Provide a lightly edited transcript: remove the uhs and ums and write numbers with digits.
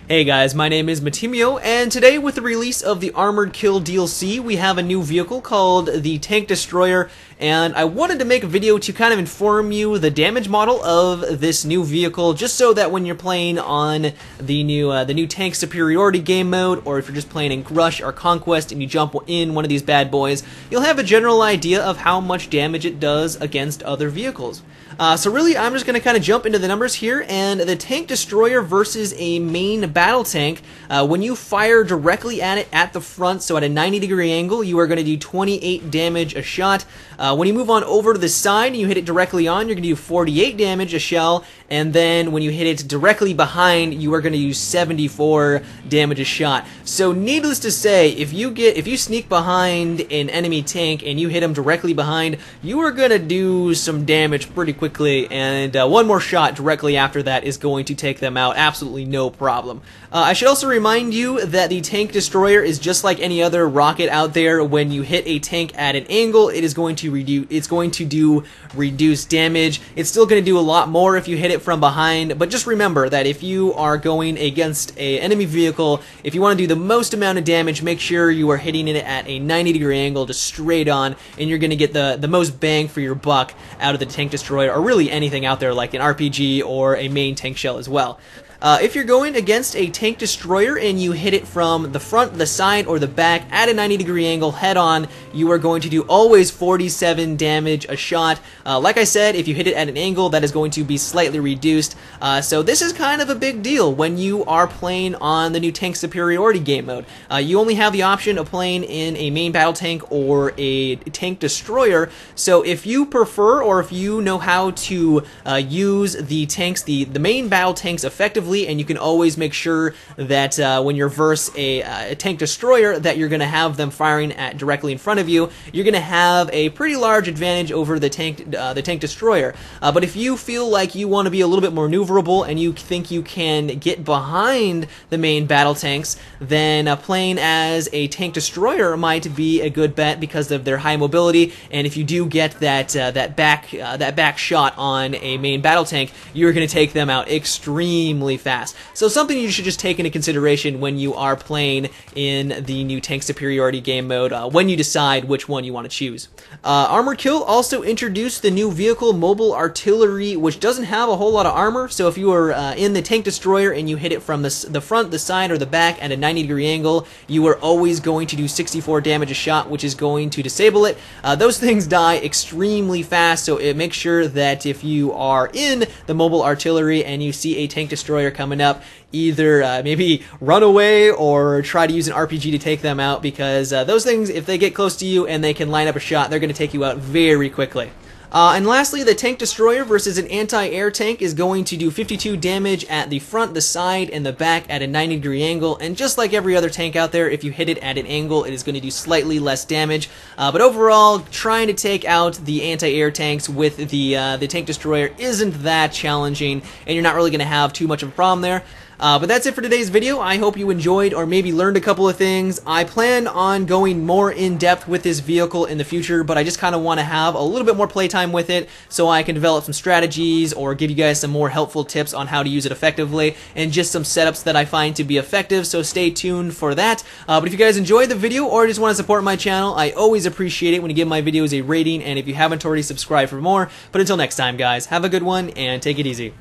Hey guys, my name is Matimio, and today with the release of the Armored Kill DLC, we have a new vehicle called the Tank Destroyer, and I wanted to make a video to kind of inform you the damage model of this new vehicle, just so that when you're playing on the new Tank Superiority game mode, or if you're just playing in Rush or Conquest and you jump in one of these bad boys, you'll have a general idea of how much damage it does against other vehicles. So really, I'm just going to kind of jump into the numbers here, and the Tank Destroyer versus a main battle tank, when you fire directly at it at the front, so at a 90-degree angle, you are going to do 28 damage a shot. When you move on over to the side and you hit it directly on, you're going to do 48 damage a shell, and then when you hit it directly behind, you are going to do 74 damage a shot. So needless to say, if you sneak behind an enemy tank and you hit them directly behind, you are going to do some damage pretty quickly, and one more shot directly after that is going to take them out, absolutely no problem. I should also remind you that the Tank Destroyer is just like any other rocket out there. When you hit a tank at an angle, it is going to do reduced damage. It's still going to do a lot more if you hit it from behind, but just remember that if you are going against an enemy vehicle, if you want to do the most amount of damage, make sure you are hitting it at a 90-degree angle, just straight on, and you're going to get the most bang for your buck out of the Tank Destroyer, or really anything out there like an RPG or a main tank shell as well. If you're going against a Tank Destroyer and you hit it from the front, the side, or the back at a 90-degree angle head-on, you are going to do always 47 damage a shot. Like I said, if you hit it at an angle, that is going to be slightly reduced. So this is kind of a big deal when you are playing on the new Tank Superiority game mode. You only have the option of playing in a main battle tank or a Tank Destroyer, so if you prefer, or if you know how to use the tanks, the main battle tanks effectively, and you can always make sure that when you're versus a Tank Destroyer that you're going to have them firing directly in front of you, you're going to have a pretty large advantage over the Tank Destroyer. But if you feel like you want to be a little bit more maneuverable and you think you can get behind the main battle tanks, then playing as a Tank Destroyer might be a good bet because of their high mobility. And if you do get that back shot on a main battle tank, you're going to take them out extremely fast. So something you should just take into consideration when you are playing in the new Tank Superiority game mode, when you decide which one you want to choose. Armored Kill also introduced the new vehicle Mobile Artillery, which doesn't have a whole lot of armor, so if you are in the Tank Destroyer and you hit it from the front, the side, or the back at a 90-degree angle, you are always going to do 64 damage a shot, which is going to disable it. Those things die extremely fast, so make sure that if you are in the Mobile Artillery and you see a Tank Destroyer coming up, either maybe run away or try to use an RPG to take them out, because those things, if they get close to you and they can line up a shot, they're going to take you out very quickly. And lastly, the Tank Destroyer versus an anti-air tank is going to do 52 damage at the front, the side, and the back at a 90-degree angle, and just like every other tank out there, if you hit it at an angle, it is going to do slightly less damage. But overall, trying to take out the anti-air tanks with the Tank Destroyer isn't that challenging, and you're not really going to have too much of a problem there. But that's it for today's video. I hope you enjoyed or maybe learned a couple of things. I plan on going more in-depth with this vehicle in the future, but I just kind of want to have a little bit more playtime with it so I can develop some strategies or give you guys some more helpful tips on how to use it effectively, and just some setups that I find to be effective, so stay tuned for that. But if you guys enjoyed the video or just want to support my channel, I always appreciate it when you give my videos a rating, and if you haven't already, subscribe for more. But until next time, guys, have a good one and take it easy.